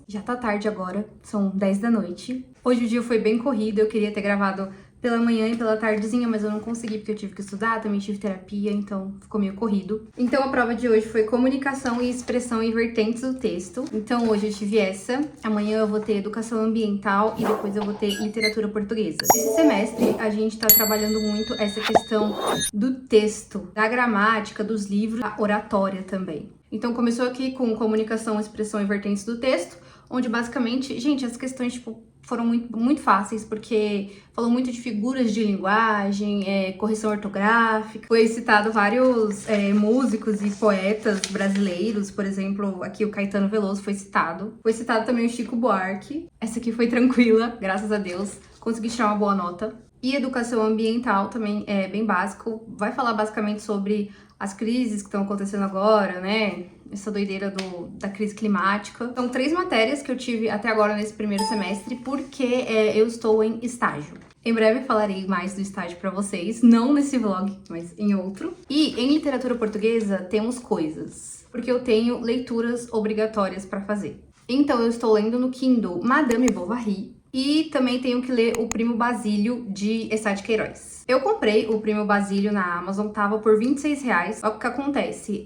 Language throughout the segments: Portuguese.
Já tá tarde agora, são 10 da noite. Hoje o dia foi bem corrido, eu queria ter gravado pela manhã e pela tardezinha, mas eu não consegui porque eu tive que estudar, também tive terapia, então ficou meio corrido. Então a prova de hoje foi comunicação e expressão em vertentes do texto. Então hoje eu tive essa, amanhã eu vou ter educação ambiental e depois eu vou ter literatura portuguesa. Esse semestre a gente tá trabalhando muito essa questão do texto, da gramática, dos livros, a oratória também. Então começou aqui com comunicação, expressão e vertentes do texto, onde basicamente, gente, as questões, tipo, foram muito fáceis, porque falou muito de figuras de linguagem, correção ortográfica. Foi citado vários músicos e poetas brasileiros, por exemplo, aqui o Caetano Veloso foi citado. Foi citado também o Chico Buarque. Essa aqui foi tranquila, graças a Deus. Consegui tirar uma boa nota. E educação ambiental também é bem básico. Vai falar basicamente sobre as crises que estão acontecendo agora, né? Essa doideira da crise climática. São 3 matérias que eu tive até agora nesse primeiro semestre, porque eu estou em estágio. Em breve falarei mais do estágio pra vocês, não nesse vlog, mas em outro. E em literatura portuguesa temos coisas, porque eu tenho leituras obrigatórias pra fazer. Então eu estou lendo no Kindle Madame Bovary, e também tenho que ler O Primo Basílio, de Eça de Queiroz. Eu comprei O Primo Basílio na Amazon, tava por R$26. Só que o que acontece?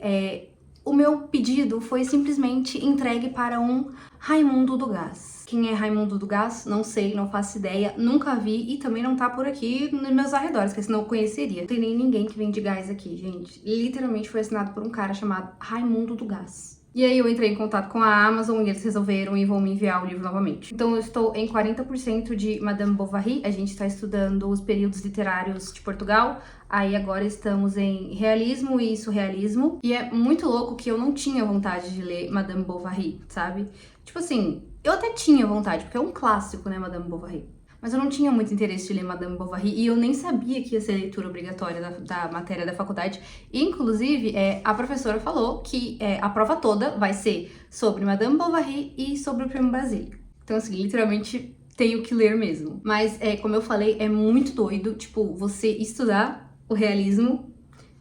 O meu pedido foi simplesmente entregue para um Raimundo do Gás. Quem é Raimundo do Gás? Não sei, não faço ideia, nunca vi e também não tá por aqui nos meus arredores, porque senão eu conheceria. Não tem nem ninguém que vende gás aqui, gente. Literalmente foi assinado por um cara chamado Raimundo do Gás. E aí eu entrei em contato com a Amazon e eles resolveram e vão me enviar o livro novamente. Então eu estou em 40% de Madame Bovary. A gente está estudando os períodos literários de Portugal. Aí agora estamos em realismo e surrealismo. E é muito louco que eu não tinha vontade de ler Madame Bovary, sabe? Tipo assim, eu até tinha vontade, porque é um clássico, né, Madame Bovary. Mas eu não tinha muito interesse de ler Madame Bovary e eu nem sabia que ia ser leitura obrigatória da matéria da faculdade. Inclusive, a professora falou que a prova toda vai ser sobre Madame Bovary e sobre o Primo Basílio. Então, assim, literalmente tenho que ler mesmo. Mas, como eu falei, é muito doido, tipo, você estudar o realismo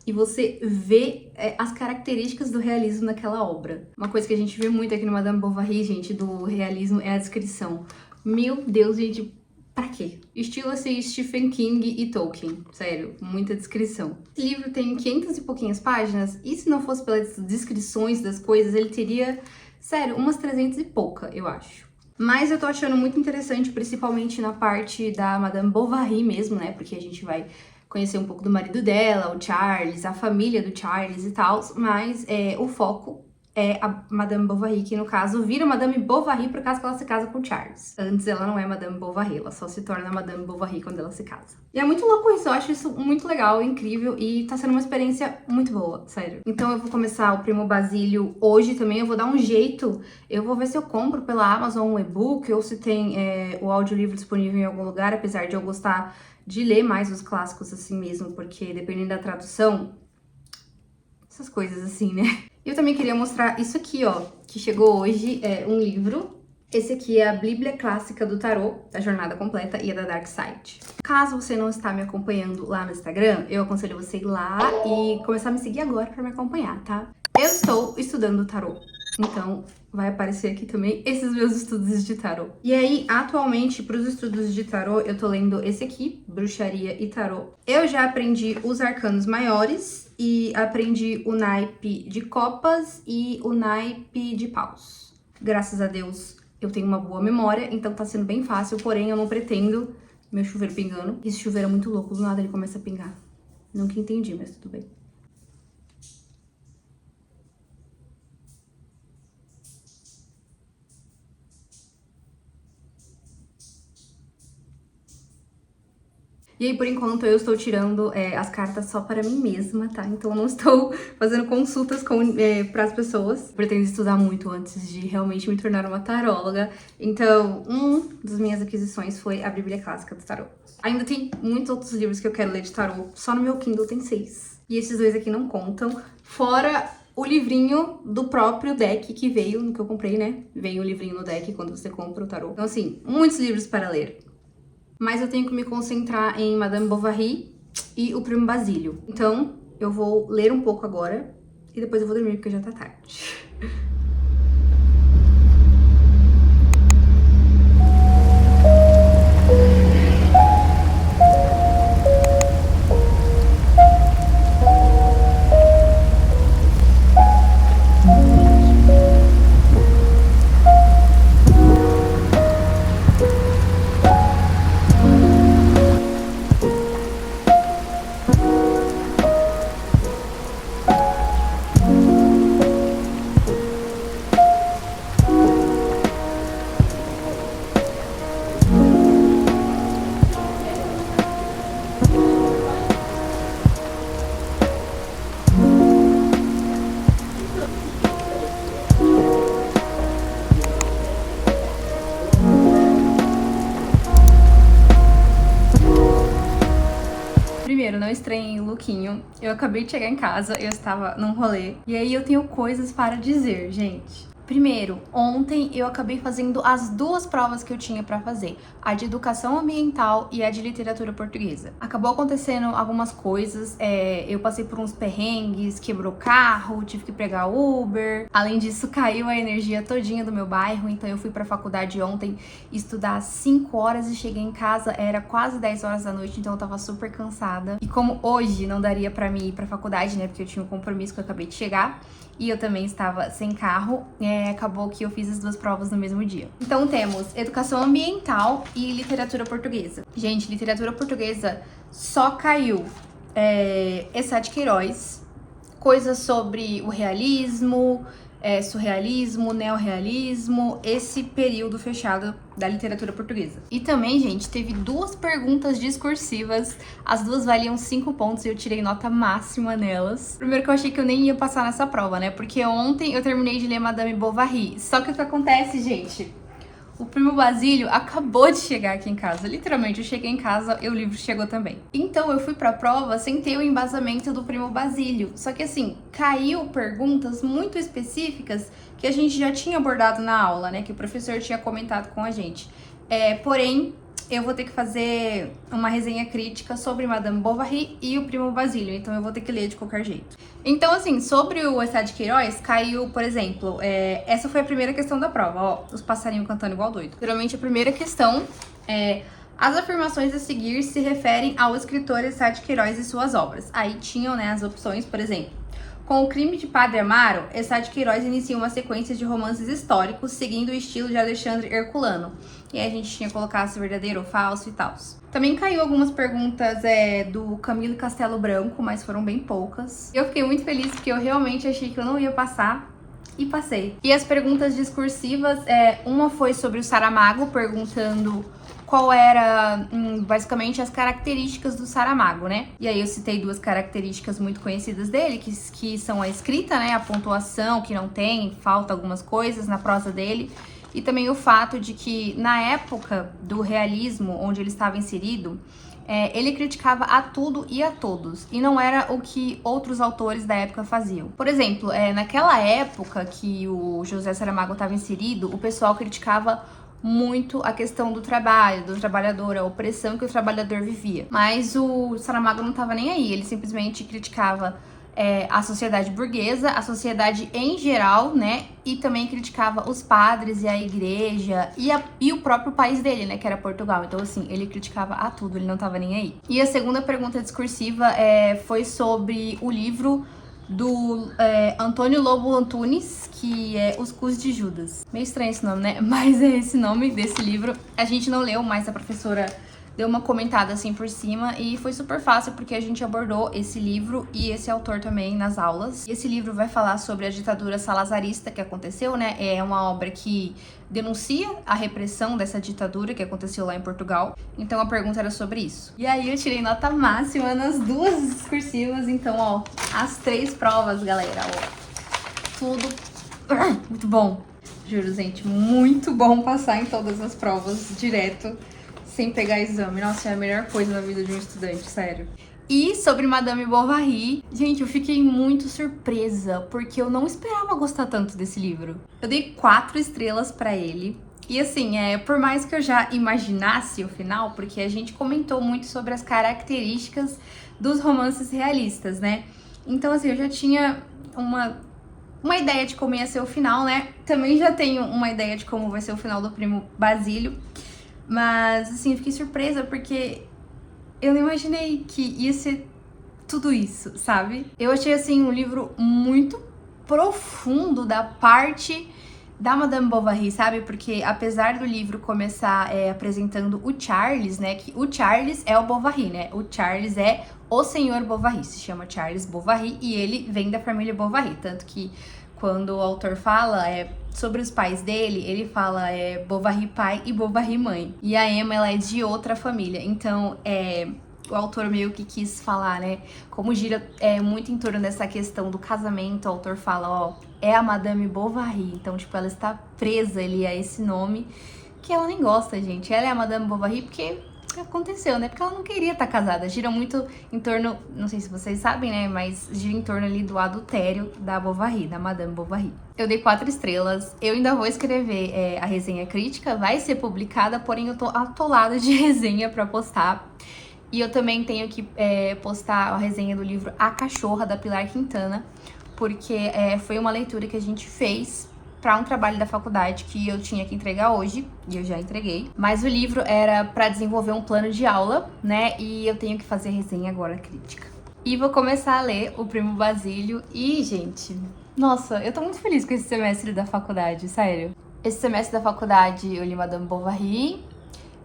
e você vê as características do realismo naquela obra. Uma coisa que a gente vê muito aqui no Madame Bovary, gente, do realismo é a descrição. Meu Deus, gente, pra quê? Estilo assim, Stephen King e Tolkien. Sério, muita descrição. Esse livro tem 500 e pouquinhas páginas, e se não fosse pelas descrições das coisas, ele teria, sério, umas 300 e pouca, eu acho. Mas eu tô achando muito interessante, principalmente na parte da Madame Bovary mesmo, né? Porque a gente vai conhecer um pouco do marido dela, o Charles, a família do Charles e tal, mas o foco é a Madame Bovary, que no caso vira Madame Bovary por causa que ela se casa com o Charles. Antes ela não é Madame Bovary, ela só se torna Madame Bovary quando ela se casa. E é muito louco isso, eu acho isso muito legal, incrível e tá sendo uma experiência muito boa, sério. Então eu vou começar o Primo Basílio hoje também, eu vou dar um jeito, eu vou ver se eu compro pela Amazon um e-book ou se tem o audiolivro disponível em algum lugar, apesar de eu gostar de ler mais os clássicos assim mesmo, porque dependendo da tradução, essas coisas assim, né? Eu também queria mostrar isso aqui, ó, que chegou hoje, um livro. Esse aqui é a Bíblia Clássica do Tarô, da Jornada Completa e a da Dark Side. Caso você não está me acompanhando lá no Instagram, eu aconselho você ir lá e começar a me seguir agora pra me acompanhar, tá? Eu estou estudando tarô, então vai aparecer aqui também esses meus estudos de tarô. E aí, atualmente, para os estudos de tarô, eu tô lendo esse aqui, Bruxaria e Tarô. Eu já aprendi os arcanos maiores e aprendi o naipe de copas e o naipe de paus. Graças a Deus, eu tenho uma boa memória, então tá sendo bem fácil, porém eu não pretendo meu chuveiro pingando. Esse chuveiro é muito louco, do nada ele começa a pingar. Nunca entendi, mas tudo bem. E aí, por enquanto, eu estou tirando as cartas só para mim mesma, tá? Então, eu não estou fazendo consultas para as pessoas. Pretendo estudar muito antes de realmente me tornar uma taróloga. Então, das minhas aquisições foi a Bíblia Clássica do Tarô. Ainda tem muitos outros livros que eu quero ler de tarô. Só no meu Kindle tem 6. E esses 2 aqui não contam. Fora o livrinho do próprio deck que veio, no que eu comprei, né? Vem o livrinho no deck quando você compra o tarô. Então, assim, muitos livros para ler. Mas eu tenho que me concentrar em Madame Bovary e o Primo Basílio. Então, eu vou ler um pouco agora e depois eu vou dormir porque já tá tarde. Primeiro, não estranhem o lookinho. Eu acabei de chegar em casa, eu estava num rolê. E aí eu tenho coisas para dizer, gente. Primeiro, ontem eu acabei fazendo as duas provas que eu tinha pra fazer, a de educação ambiental e a de literatura portuguesa. Acabou acontecendo algumas coisas, eu passei por uns perrengues, quebrou o carro, tive que pegar Uber. Além disso, caiu a energia todinha do meu bairro, então eu fui pra faculdade ontem estudar às 5 horas e cheguei em casa, era quase 10 horas da noite, então eu tava super cansada. E como hoje não daria pra mim ir pra faculdade, né, porque eu tinha um compromisso que eu acabei de chegar, e eu também estava sem carro, acabou que eu fiz as duas provas no mesmo dia. Então temos educação ambiental e literatura portuguesa. Gente, literatura portuguesa só caiu Eça de Queiroz, coisas sobre o realismo, surrealismo, neorrealismo, esse período fechado da literatura portuguesa. E também, gente, teve duas perguntas discursivas, as duas valiam 5 pontos e eu tirei nota máxima nelas. Primeiro que eu achei que eu nem ia passar nessa prova, né? Porque ontem eu terminei de ler Madame Bovary. Só que o que acontece, gente? O Primo Basílio acabou de chegar aqui em casa. Literalmente, eu cheguei em casa e o livro chegou também. Então, eu fui pra prova sem ter o embasamento do Primo Basílio. Só que, assim, caiu perguntas muito específicas que a gente já tinha abordado na aula, né? Que o professor tinha comentado com a gente. Porém, eu vou ter que fazer uma resenha crítica sobre Madame Bovary e o Primo Basílio. Então, eu vou ter que ler de qualquer jeito. Então, assim, sobre o Eça de Queiroz, caiu, por exemplo, essa foi a primeira questão da prova, ó, os passarinhos cantando igual doido. Geralmente, a primeira questão as afirmações a seguir se referem ao escritor Eça de Queiroz e suas obras. Aí tinham, né, as opções, por exemplo. Com o crime de Padre Amaro, Eça de Queiroz inicia uma sequência de romances históricos seguindo o estilo de Alexandre Herculano. E aí a gente tinha colocado se verdadeiro ou falso e tal. Também caiu algumas perguntas do Camilo Castelo Branco, mas foram bem poucas. Eu fiquei muito feliz porque eu realmente achei que eu não ia passar e passei. E as perguntas discursivas, uma foi sobre o Saramago, perguntando qual era, basicamente, as características do Saramago, né? E aí eu citei duas características muito conhecidas dele, que são a escrita, né? A pontuação, que não tem, falta algumas coisas na prosa dele. E também o fato de que, na época do realismo, onde ele estava inserido, ele criticava a tudo e a todos, e não era o que outros autores da época faziam. Por exemplo, naquela época que o José Saramago estava inserido, o pessoal criticava muito a questão do trabalho, do trabalhador, a opressão que o trabalhador vivia. Mas o Saramago não estava nem aí, ele simplesmente criticava a sociedade burguesa, a sociedade em geral, né? E também criticava os padres e a igreja e o próprio país dele, né? Que era Portugal. Então, assim, ele criticava a tudo, ele não tava nem aí. E a segunda pergunta discursiva foi sobre o livro do Antônio Lobo Antunes, que é Os Cus de Judas. Meio estranho esse nome, né? Mas é esse nome desse livro. A gente não leu, mas a professora deu uma comentada assim por cima e foi super fácil porque a gente abordou esse livro e esse autor também nas aulas. E esse livro vai falar sobre a ditadura salazarista que aconteceu, né? É uma obra que denuncia a repressão dessa ditadura que aconteceu lá em Portugal. Então a pergunta era sobre isso. E aí eu tirei nota máxima nas duas discursivas, então ó, as 3 provas, galera, ó. Tudo muito bom. Juro, gente, muito bom passar em todas as provas direto, sem pegar exame. Nossa, é a melhor coisa na vida de um estudante, sério. E sobre Madame Bovary, gente, eu fiquei muito surpresa, porque eu não esperava gostar tanto desse livro. Eu dei 4 estrelas pra ele. E assim, por mais que eu já imaginasse o final, porque a gente comentou muito sobre as características dos romances realistas, né? Então, assim, eu já tinha uma ideia de como ia ser o final, né? Também já tenho uma ideia de como vai ser o final do Primo Basílio. Mas, assim, eu fiquei surpresa porque eu não imaginei que ia ser tudo isso, sabe? Eu achei, assim, um livro muito profundo da parte da Madame Bovary, sabe? Porque apesar do livro começar apresentando o Charles, né? Que o Charles é o Bovary, né? O Charles é o Senhor Bovary, se chama Charles Bovary e ele vem da família Bovary. Tanto que quando o autor fala sobre os pais dele, ele fala Bovary pai e Bovary mãe. E a Emma, ela é de outra família. Então, o autor meio que quis falar, né? Como gira muito em torno dessa questão do casamento, o autor fala, ó, é a Madame Bovary. Então, tipo, ela está presa ali a esse nome que ela nem gosta, gente. Ela é a Madame Bovary porque aconteceu, né? Porque ela não queria estar casada. Gira muito em torno, não sei se vocês sabem, né? Mas gira em torno ali do adultério da Bovary, da Madame Bovary. Eu dei 4 estrelas. Eu ainda vou escrever a resenha crítica. Vai ser publicada, porém eu tô atolada de resenha pra postar. E eu também tenho que postar a resenha do livro A Cachorra, da Pilar Quintana. Porque foi uma leitura que a gente fez para um trabalho da faculdade que eu tinha que entregar hoje, e eu já entreguei. Mas o livro era para desenvolver um plano de aula, né? E eu tenho que fazer resenha agora crítica. E vou começar a ler O Primo Basílio. E, gente, nossa, eu tô muito feliz com esse semestre da faculdade, sério. Esse semestre da faculdade eu li Madame Bovary,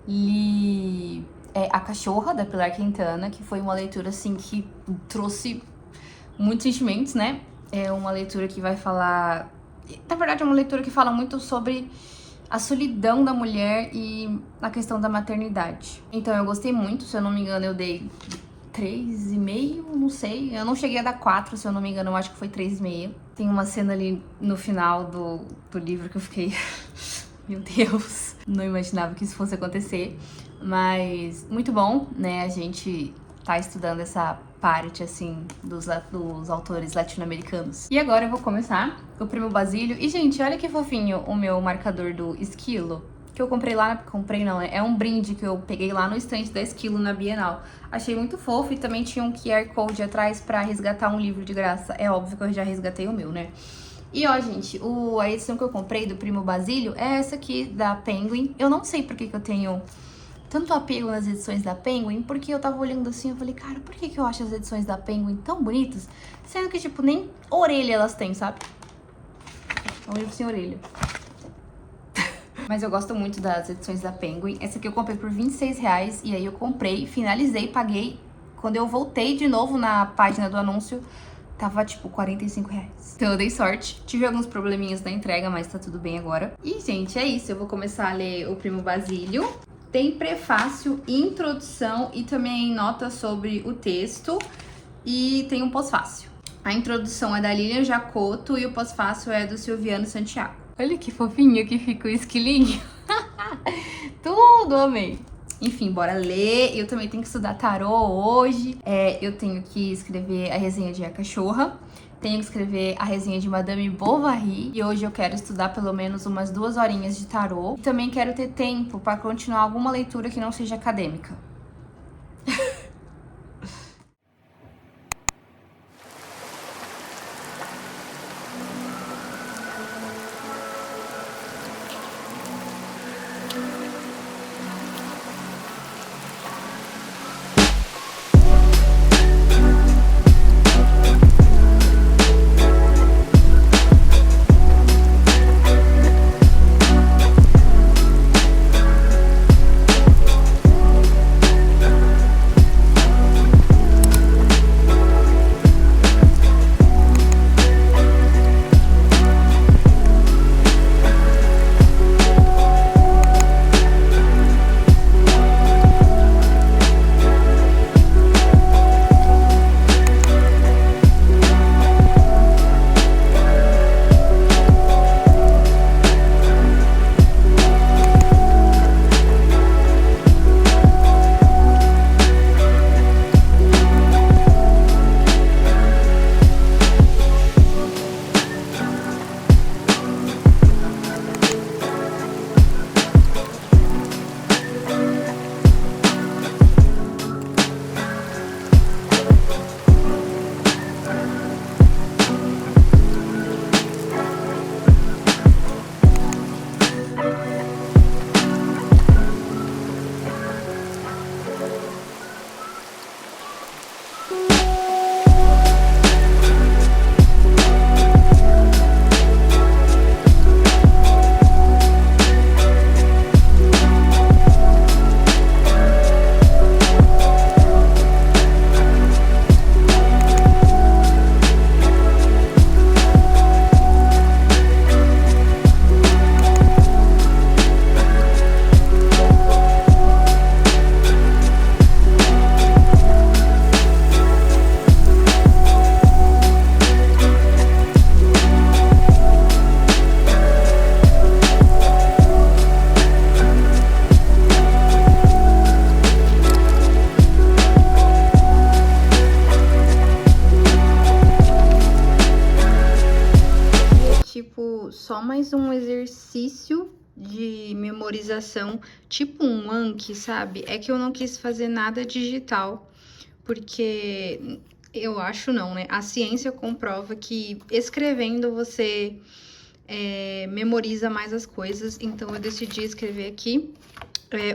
li A Cachorra, da Pilar Quintana, que foi uma leitura, assim, que trouxe muitos sentimentos, né? É uma leitura que vai falar... Na verdade, é uma leitura que fala muito sobre a solidão da mulher e a questão da maternidade. Então, eu gostei muito. Se eu não me engano, eu dei 3,5, não sei. Eu não cheguei a dar 4, se eu não me engano, eu acho que foi 3,5. Tem uma cena ali no final do livro que eu fiquei... Meu Deus, não imaginava que isso fosse acontecer. Mas muito bom, né? A gente tá estudando essa parte, assim, dos autores latino-americanos. E agora eu vou começar O Primo Basílio. E, gente, olha que fofinho o meu marcador do Esquilo, que eu comprei lá, comprei não, é um brinde que eu peguei lá no estande da Esquilo na Bienal. Achei muito fofo e também tinha um QR Code atrás pra resgatar um livro de graça. É óbvio que eu já resgatei o meu, né? E ó, gente, a edição que eu comprei do Primo Basílio é essa aqui, da Penguin. Eu não sei por que eu tenho tanto apego nas edições da Penguin, porque eu tava olhando assim, eu falei, cara, por que eu acho as edições da Penguin tão bonitas, sendo que, tipo, nem orelha elas têm, sabe? É um livro sem orelha. Mas eu gosto muito das edições da Penguin. Essa aqui eu comprei por R$26, e aí eu comprei, finalizei, paguei. Quando eu voltei de novo na página do anúncio, tava, tipo, R$45. Então eu dei sorte. Tive alguns probleminhas na entrega, mas tá tudo bem agora. E, gente, é isso. Eu vou começar a ler O Primo Basílio. Tem prefácio, introdução e também nota sobre o texto. E tem um pós-fácio. A introdução é da Lilian Jacoto e o pós-fácio é do Silviano Santiago. Olha que fofinho que fica o esquilinho. Tudo, amei. Enfim, bora ler. Eu também tenho que estudar tarô hoje. Eu tenho que escrever a resenha de A Cachorra. Tenho que escrever a resenha de Madame Bovary. E hoje eu quero estudar pelo menos umas 2 horinhas de tarô. E também quero ter tempo para continuar alguma leitura que não seja acadêmica. mais um exercício de memorização, tipo um Anki, sabe? É que eu não quis fazer nada digital, porque eu acho não, né? A ciência comprova que escrevendo você memoriza mais as coisas, então eu decidi escrever aqui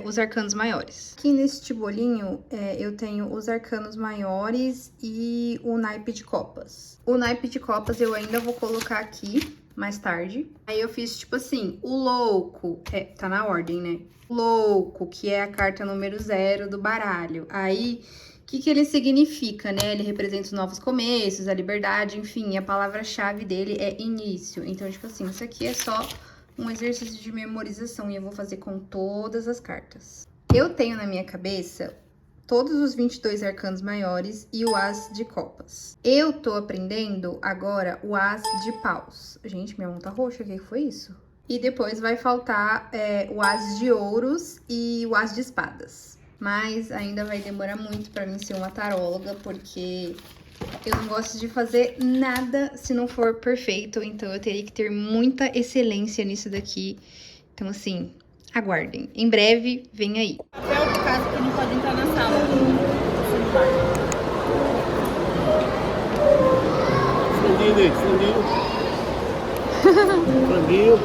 os arcanos maiores. Aqui neste bolinho eu tenho os arcanos maiores e o naipe de copas. O naipe de copas eu ainda vou colocar aqui mais tarde. Aí eu fiz tipo assim, o louco, tá na ordem, né? O louco, que é a carta número 0 do baralho. Aí, o que ele significa, né? Ele representa os novos começos, a liberdade, enfim, a palavra-chave dele é início. Então, tipo assim, isso aqui é só um exercício de memorização e eu vou fazer com todas as cartas. Eu tenho na minha cabeça todos os 22 arcanos maiores e o as de copas. Eu tô aprendendo agora o as de paus. Gente, minha mão tá roxa, o que foi isso? E depois vai faltar o as de ouros e o as de espadas. Mas ainda vai demorar muito pra mim ser uma taróloga, porque eu não gosto de fazer nada se não for perfeito, então eu teria que ter muita excelência nisso daqui. Então, assim, aguardem. Em breve, vem aí. Papel de casa que não pode entrar na sala. Franguinho, Ney, franguinho. Franguinho.